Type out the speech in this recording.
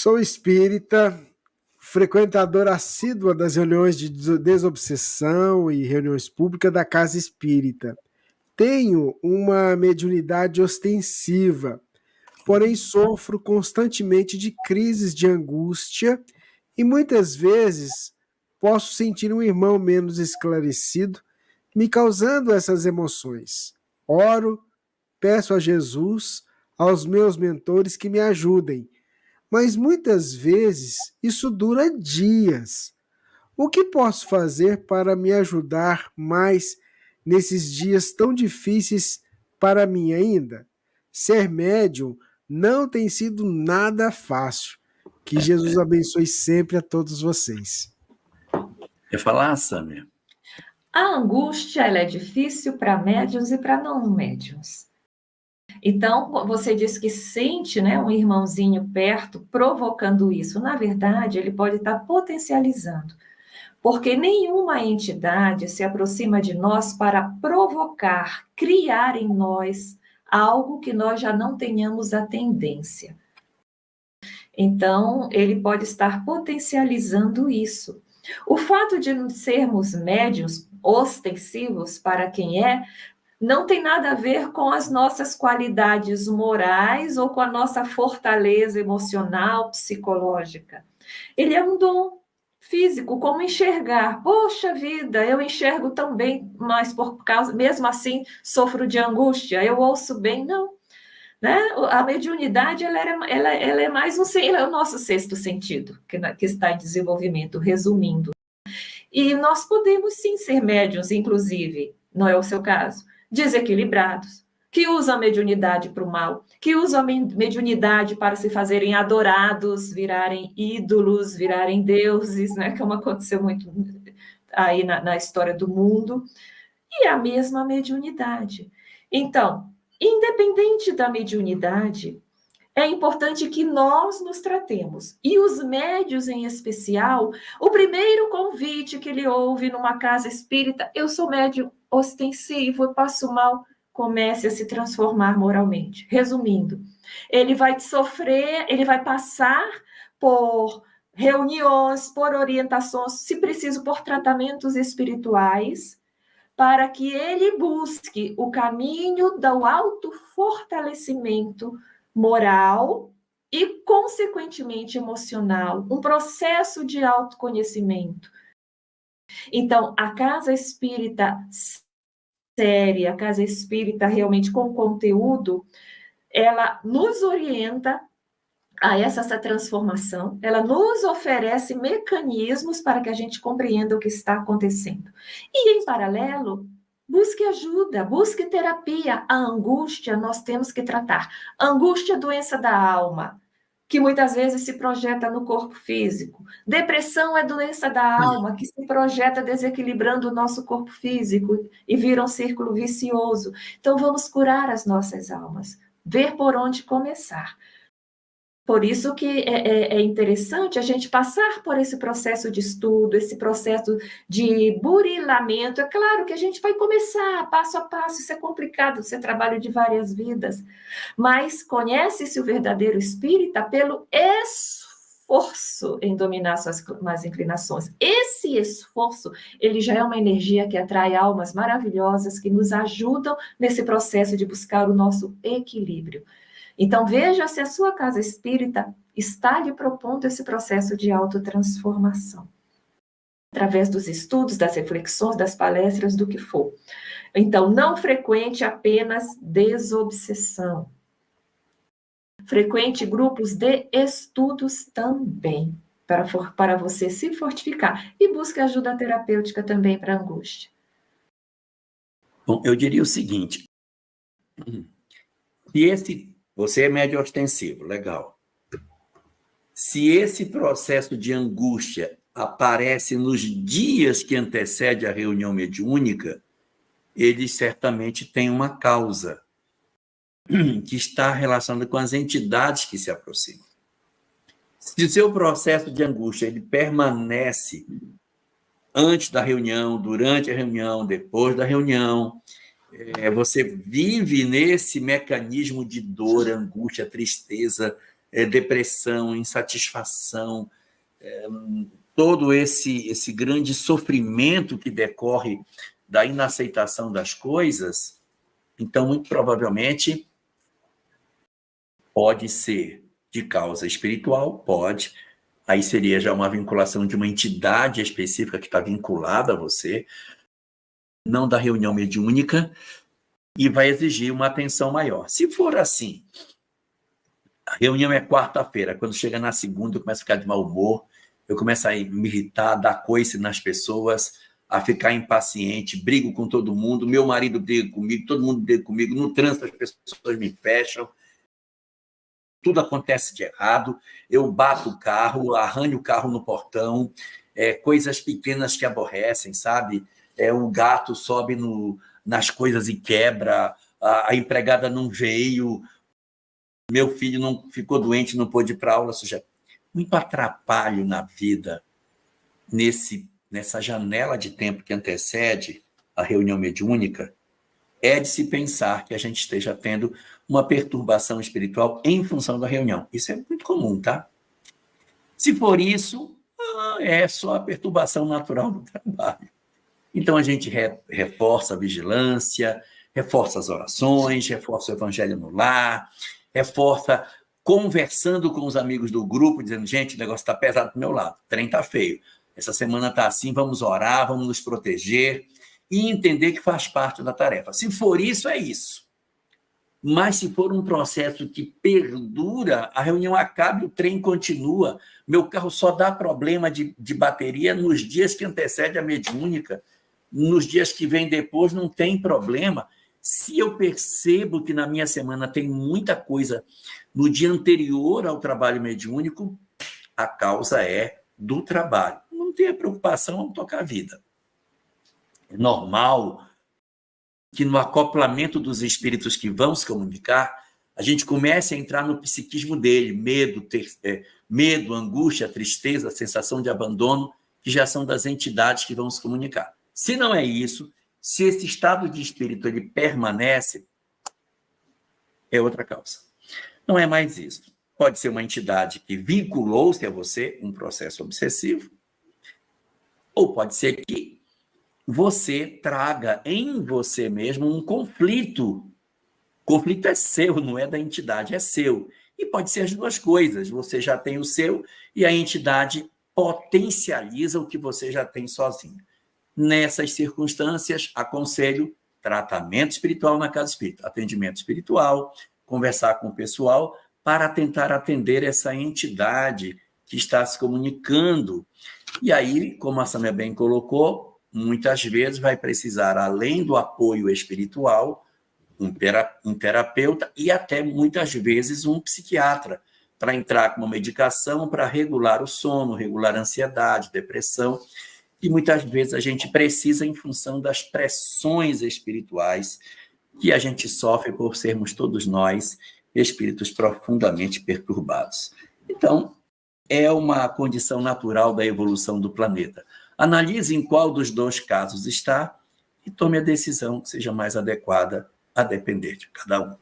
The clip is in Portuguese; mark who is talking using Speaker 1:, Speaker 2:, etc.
Speaker 1: Sou espírita, frequentadora assídua das reuniões de desobsessão e reuniões públicas da Casa Espírita. Tenho uma mediunidade ostensiva, porém sofro constantemente de crises de angústia e muitas vezes posso sentir um irmão menos esclarecido me causando essas emoções. Oro, peço a Jesus, aos meus mentores que me ajudem, mas muitas vezes isso dura dias. O que posso fazer para me ajudar mais nesses dias tão difíceis para mim ainda? Ser médium não tem sido nada fácil. Que Jesus abençoe sempre a todos vocês.
Speaker 2: Quer falar, Sâmia?
Speaker 3: A angústia, ela é difícil para médiuns e para não médiuns. Então, você disse que sente, né, um irmãozinho perto provocando isso. Na verdade, ele pode estar potencializando, porque nenhuma entidade se aproxima de nós para provocar, criar em nós algo que nós já não tenhamos a tendência. Então, ele pode estar potencializando isso. O fato de sermos médiuns ostensivos para quem é, não tem nada a ver com as nossas qualidades morais ou com a nossa fortaleza emocional, psicológica. Ele é um dom físico, como enxergar. Poxa vida, eu enxergo tão bem, mas por causa, mesmo assim, sofro de angústia, eu ouço bem, não. Né? A mediunidade ela é mais ela é o nosso sexto sentido, que está em desenvolvimento, resumindo. E nós podemos sim ser médiuns, inclusive, não é o seu caso, desequilibrados, que usam a mediunidade para o mal, que usam a mediunidade para se fazerem adorados, virarem ídolos, virarem deuses, né? Como aconteceu muito aí na história do mundo, e a mesma mediunidade. Então, independente da mediunidade, é importante que nós nos tratemos. E os médios, em especial, o primeiro convite que ele ouve numa casa espírita, eu sou médium ostensivo, eu passo mal, comece a se transformar moralmente. Resumindo, ele vai sofrer, ele vai passar por reuniões, por orientações, se preciso, por tratamentos espirituais, para que ele busque o caminho do autofortalecimento moral e, consequentemente, emocional, um processo de autoconhecimento. Então, a casa espírita séria, a casa espírita realmente com conteúdo, ela nos orienta a essa transformação, ela nos oferece mecanismos para que a gente compreenda o que está acontecendo. E, em paralelo, busque ajuda, busque terapia. A angústia nós temos que tratar. A angústia é doença da alma, que muitas vezes se projeta no corpo físico. Depressão é doença da alma, que se projeta desequilibrando o nosso corpo físico e vira um círculo vicioso. Então, vamos curar as nossas almas, ver por onde começar. Por isso que é interessante a gente passar por esse processo de estudo, esse processo de burilamento. É claro que a gente vai começar passo a passo, isso é complicado, isso é trabalho de várias vidas, mas conhece-se o verdadeiro espírita pelo esforço em dominar suas más inclinações. Esse esforço, ele já é uma energia que atrai almas maravilhosas que nos ajudam nesse processo de buscar o nosso equilíbrio. Então, veja se a sua casa espírita está lhe propondo esse processo de autotransformação, através dos estudos, das reflexões, das palestras, do que for. Então, não frequente apenas desobsessão. Frequente grupos de estudos também, para você se fortificar. E busque ajuda terapêutica também para a angústia.
Speaker 2: Bom, eu diria o seguinte, você é médio ostensivo, legal. Se esse processo de angústia aparece nos dias que antecede a reunião mediúnica, ele certamente tem uma causa que está relacionada com as entidades que se aproximam. Se o seu processo de angústia ele permanece antes da reunião, durante a reunião, depois da reunião, você vive nesse mecanismo de dor, angústia, tristeza, depressão, insatisfação, todo esse grande sofrimento que decorre da inaceitação das coisas, então, muito provavelmente, pode ser de causa espiritual, pode. Aí seria já uma vinculação de uma entidade específica que está vinculada a você, não da reunião mediúnica, e vai exigir uma atenção maior. Se for assim, a reunião é quarta-feira, quando chega na segunda eu começo a ficar de mau humor, eu começo a me irritar, dar coice nas pessoas, a ficar impaciente, brigo com todo mundo, meu marido briga comigo, todo mundo briga comigo, no trânsito as pessoas me fecham, tudo acontece de errado, eu bato o carro, arranho o carro no portão, coisas pequenas que aborrecem, sabe? O gato sobe nas coisas e quebra, a empregada não veio, meu filho não ficou doente, não pôde ir para a aula, ou seja, muito atrapalho na vida nessa janela de tempo que antecede a reunião mediúnica, é de se pensar que a gente esteja tendo uma perturbação espiritual em função da reunião. Isso é muito comum, tá? Se for isso, é só a perturbação natural do trabalho. Então, a gente reforça a vigilância, reforça as orações, reforça o evangelho no lar, reforça conversando com os amigos do grupo, dizendo, gente, o negócio está pesado do meu lado, o trem está feio. Essa semana está assim, vamos orar, vamos nos proteger e entender que faz parte da tarefa. Se for isso, é isso. Mas se for um processo que perdura, a reunião acaba e o trem continua. Meu carro só dá problema de bateria nos dias que antecede a mediúnica. Nos dias que vêm depois não tem problema. Se eu percebo que na minha semana tem muita coisa no dia anterior ao trabalho mediúnico, a causa é do trabalho. Não tenha preocupação, vamos tocar a vida. É normal que no acoplamento dos espíritos que vão se comunicar, a gente comece a entrar no psiquismo dele, medo, angústia, tristeza, sensação de abandono, que já são das entidades que vão se comunicar. Se não é isso, se esse estado de espírito ele permanece, é outra causa. Não é mais isso. Pode ser uma entidade que vinculou-se a você, um processo obsessivo, ou pode ser que você traga em você mesmo um conflito. O conflito é seu, não é da entidade, é seu. E pode ser as duas coisas. Você já tem o seu e a entidade potencializa o que você já tem sozinho. Nessas circunstâncias, aconselho tratamento espiritual na casa espírita, atendimento espiritual, conversar com o pessoal para tentar atender essa entidade que está se comunicando. E aí, como a Sâmia bem colocou, muitas vezes vai precisar, além do apoio espiritual, um terapeuta e até muitas vezes um psiquiatra para entrar com uma medicação para regular o sono, regular a ansiedade, depressão. E muitas vezes a gente precisa em função das pressões espirituais que a gente sofre por sermos todos nós espíritos profundamente perturbados. Então, é uma condição natural da evolução do planeta. Analise em qual dos dois casos está e tome a decisão que seja mais adequada a depender de cada um.